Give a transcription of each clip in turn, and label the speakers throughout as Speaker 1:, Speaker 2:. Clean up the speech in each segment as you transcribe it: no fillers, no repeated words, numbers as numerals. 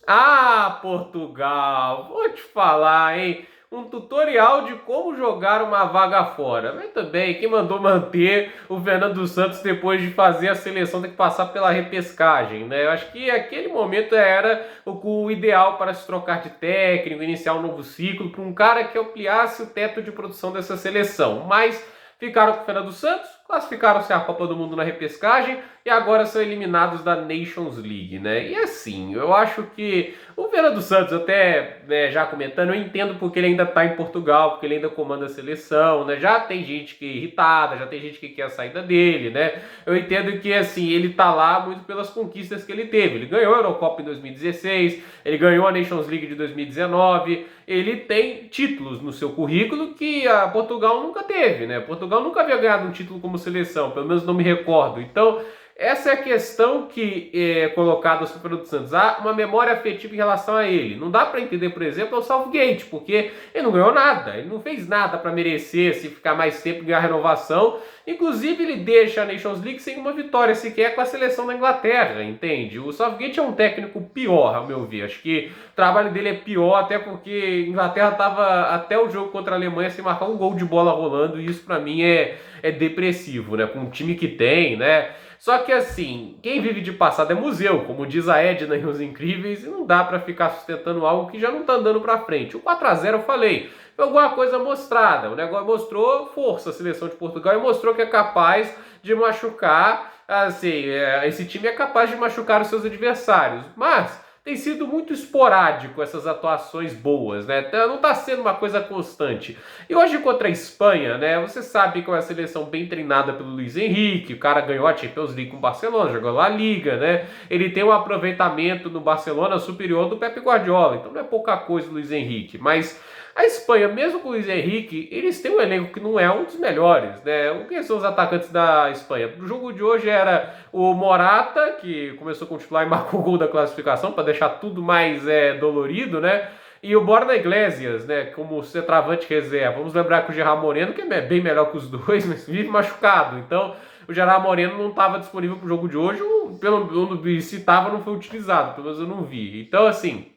Speaker 1: Ah, Portugal, vou te falar, hein? Um tutorial de como jogar uma vaga fora. Mas também, quem mandou manter o Fernando Santos depois de fazer a seleção tem que passar pela repescagem, né? Eu acho que aquele momento era o ideal para se trocar de técnico, iniciar um novo ciclo, para um cara que ampliasse o teto de produção dessa seleção. Mas ficaram com o Fernando Santos, classificaram-se à Copa do Mundo na repescagem e agora são eliminados da Nations League, né? E assim, eu acho que o Fernando Santos, até né, já comentando, eu entendo porque ele ainda está em Portugal, porque ele ainda comanda a seleção, né? Já tem gente que é irritada, já tem gente que quer a saída dele, né? Eu entendo que assim, ele tá lá muito pelas conquistas que ele teve. Ele ganhou a Eurocopa em 2016, ele ganhou a Nations League de 2019, ele tem títulos no seu currículo que a Portugal nunca teve, né? Portugal nunca havia ganhado um título como seleção, pelo menos não me recordo. Então, essa é a questão que é colocada ao Fernando Santos. Há uma memória afetiva em relação a ele. Não dá para entender, por exemplo, o Southgate, porque ele não ganhou nada, ele não fez nada para merecer se ficar mais tempo e ganhar renovação. Inclusive, ele deixa a Nations League sem uma vitória sequer com a seleção da Inglaterra, entende? O Southgate é um técnico pior, ao meu ver. Acho que o trabalho dele é pior, até porque a Inglaterra estava até o jogo contra a Alemanha sem marcar um gol de bola rolando, e isso para mim é depressivo, né? Com o time que tem, né? Só que assim, quem vive de passado é museu, como diz a Edna em Os Incríveis, e não dá para ficar sustentando algo que já não tá andando para frente. O 4-0 eu falei, foi alguma coisa mostrada. O negócio mostrou força a seleção de Portugal e mostrou que é capaz de machucar, assim, esse time é capaz de machucar os seus adversários. Mas tem sido muito esporádico essas atuações boas, né? Não está sendo uma coisa constante. E hoje contra a Espanha, né? Você sabe que é uma seleção bem treinada pelo Luiz Henrique, o cara ganhou a Champions League com o Barcelona, jogou lá a Liga, né? Ele tem um aproveitamento no Barcelona superior do Pep Guardiola, então não é pouca coisa o Luiz Henrique, mas a Espanha, mesmo com o Luiz Henrique, eles têm um elenco que não é um dos melhores, né? O que são os atacantes da Espanha? O jogo de hoje era o Morata, que começou com o titular e marcou o gol da classificação, para deixar tudo mais dolorido, né? E o Borna Iglesias, né, como centroavante reserva. Vamos lembrar que o Gerard Moreno, que é bem melhor que os dois, mas vive machucado. Então, o Gerard Moreno não estava disponível para o jogo de hoje, se estava, não foi utilizado, pelo menos eu não vi. Então, assim,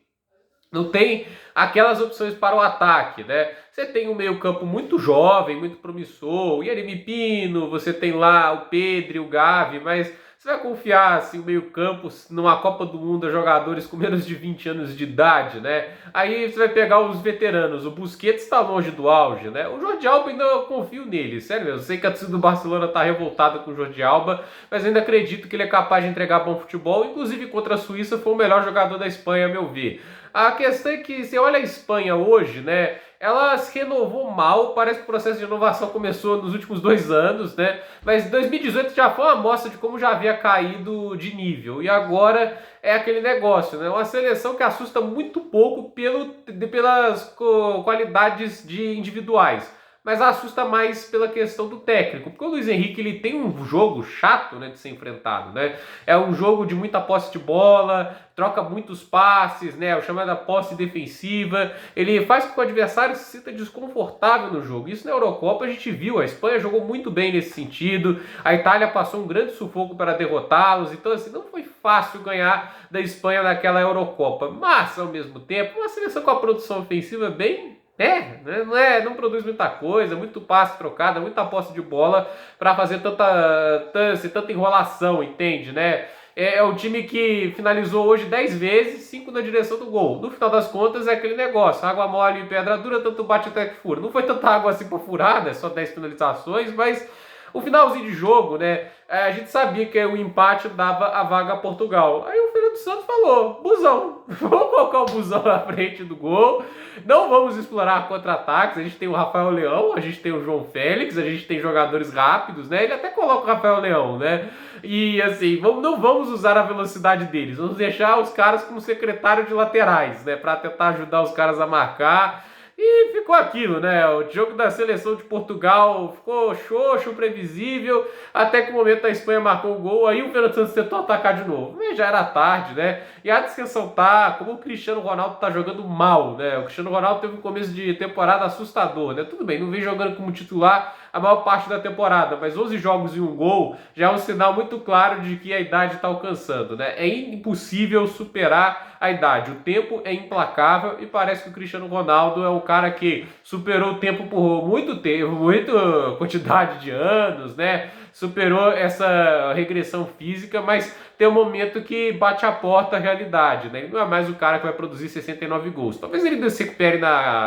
Speaker 1: não tem aquelas opções para o ataque, né? Você tem um meio-campo muito jovem, muito promissor, o Yeremi Pino, você tem lá o Pedro e o Gavi, mas você vai confiar assim, o meio-campo numa Copa do Mundo a jogadores com menos de 20 anos de idade, né? Aí você vai pegar os veteranos, o Busquets está longe do auge, né? O Jordi Alba ainda eu confio nele, sério mesmo. Eu sei que a torcida do Barcelona está revoltada com o Jordi Alba, mas ainda acredito que ele é capaz de entregar bom futebol, inclusive contra a Suíça foi o melhor jogador da Espanha, a meu ver. A questão é que você olha a Espanha hoje, né? Ela se renovou mal, parece que o processo de renovação começou nos últimos 2 anos, né? Mas 2018 já foi uma amostra de como já havia caído de nível. E agora é aquele negócio, né? Uma seleção que assusta muito pouco pelas qualidades individuais, mas assusta mais pela questão do técnico, porque o Luiz Henrique ele tem um jogo chato, né, de ser enfrentado, né? É um jogo de muita posse de bola, troca muitos passes, né? O chamado posse defensiva. Ele faz com que o adversário se sinta desconfortável no jogo. Isso na Eurocopa a gente viu, a Espanha jogou muito bem nesse sentido, a Itália passou um grande sufoco para derrotá-los, então assim, não foi fácil ganhar da Espanha naquela Eurocopa, mas ao mesmo tempo, uma seleção com a produção ofensiva bem não produz muita coisa, muito passe trocado, muita posse de bola para fazer tanta enrolação, entende, né? É o time que finalizou hoje 10 vezes, 5 na direção do gol. No final das contas é aquele negócio, água mole e pedra dura, tanto bate até que fura. Não foi tanta água assim para furar, né? Só 10 finalizações, mas o finalzinho de jogo, né? A gente sabia que o empate dava a vaga a Portugal. Aí o Fernando Santos falou: busão, vamos colocar o busão na frente do gol, não vamos explorar contra-ataques. A gente tem o Rafael Leão, a gente tem o João Félix, a gente tem jogadores rápidos, né? Ele até coloca o Rafael Leão, né? E assim, não vamos usar a velocidade deles, vamos deixar os caras como secretário de laterais, né? Para tentar ajudar os caras a marcar. E ficou aquilo, né? O jogo da seleção de Portugal ficou xoxo, previsível, até que o momento a Espanha marcou o gol, aí o Fernando Santos tentou atacar de novo. Mas já era tarde, né? E há de se ressaltar como o Cristiano Ronaldo tá jogando mal, né? O Cristiano Ronaldo teve um começo de temporada assustador, né? Tudo bem, não vem jogando como titular a maior parte da temporada, mas 11 jogos e um gol já é um sinal muito claro de que a idade está alcançando, né? É impossível superar a idade, o tempo é implacável e parece que o Cristiano Ronaldo é um cara que superou o tempo por muito tempo, muita quantidade de anos, né? Superou essa regressão física, mas tem um momento que bate a porta a realidade, né? Ele não é mais o cara que vai produzir 69 gols. Talvez ele ainda se recupere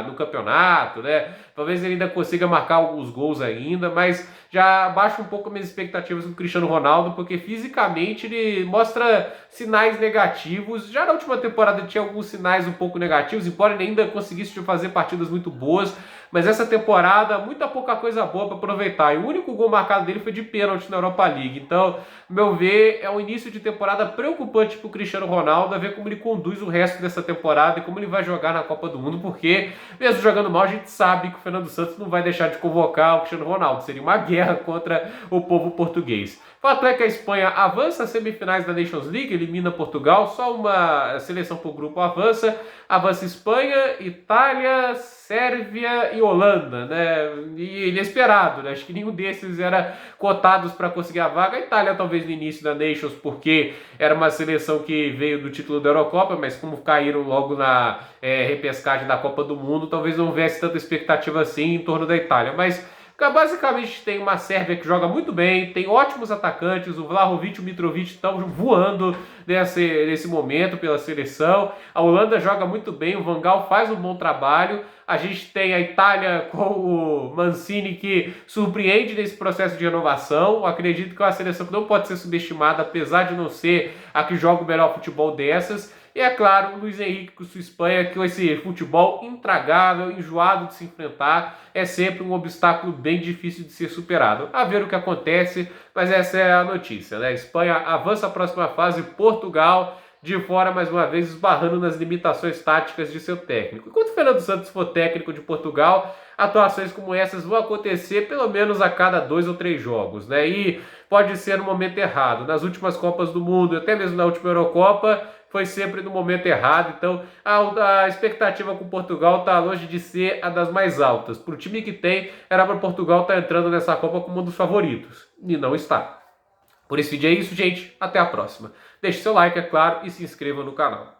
Speaker 1: no campeonato, né? Talvez ele ainda consiga marcar alguns gols ainda, mas já baixa um pouco minhas expectativas com o Cristiano Ronaldo, porque fisicamente ele mostra sinais negativos. Já na última temporada tinha alguns sinais um pouco negativos, embora ele ainda conseguisse fazer partidas muito boas, mas essa temporada, muita pouca coisa boa para aproveitar. E o único gol marcado dele foi de pênalti na Europa League. Então, meu ver, é um início de temporada preocupante para o Cristiano Ronaldo, a ver como ele conduz o resto dessa temporada e como ele vai jogar na Copa do Mundo, porque, mesmo jogando mal, a gente sabe que o Fernando Santos não vai deixar de convocar o Cristiano Ronaldo. Seria uma guerra contra o povo português. Fato é que a Espanha avança às semifinais da Nations League, elimina Portugal, só uma seleção por grupo avança. Avança Espanha, Itália, Sérvia e Holanda, né? E inesperado, né? Acho que nenhum desses era cotados para conseguir a vaga. A Itália talvez no início da Nations, porque era uma seleção que veio do título da Eurocopa, mas como caíram logo na repescagem da Copa do Mundo, talvez não houvesse tanta expectativa assim em torno da Itália. Mas basicamente tem uma Sérvia que joga muito bem, tem ótimos atacantes, o Vlahovic e o Mitrovic estão voando nesse momento pela seleção. A Holanda joga muito bem, o Van Gaal faz um bom trabalho. A gente tem a Itália com o Mancini que surpreende nesse processo de renovação. Eu acredito que é uma seleção que não pode ser subestimada, apesar de não ser a que joga o melhor futebol dessas. E é claro, o Luiz Henrique com sua Espanha, que esse futebol intragável, enjoado de se enfrentar, é sempre um obstáculo bem difícil de ser superado. A ver o que acontece, mas essa é a notícia, né? Espanha avança à próxima fase, Portugal de fora mais uma vez esbarrando nas limitações táticas de seu técnico. Enquanto o Fernando Santos for técnico de Portugal, atuações como essas vão acontecer pelo menos a cada 2 ou 3 jogos, né? E pode ser no momento errado. Nas últimas Copas do Mundo, até mesmo na última Eurocopa, foi sempre no momento errado. Então a expectativa com Portugal está longe de ser a das mais altas. Para o time que tem, era para Portugal estar entrando nessa Copa como um dos favoritos. E não está. Por esse vídeo é isso, gente. Até a próxima. Deixe seu like, é claro, e se inscreva no canal.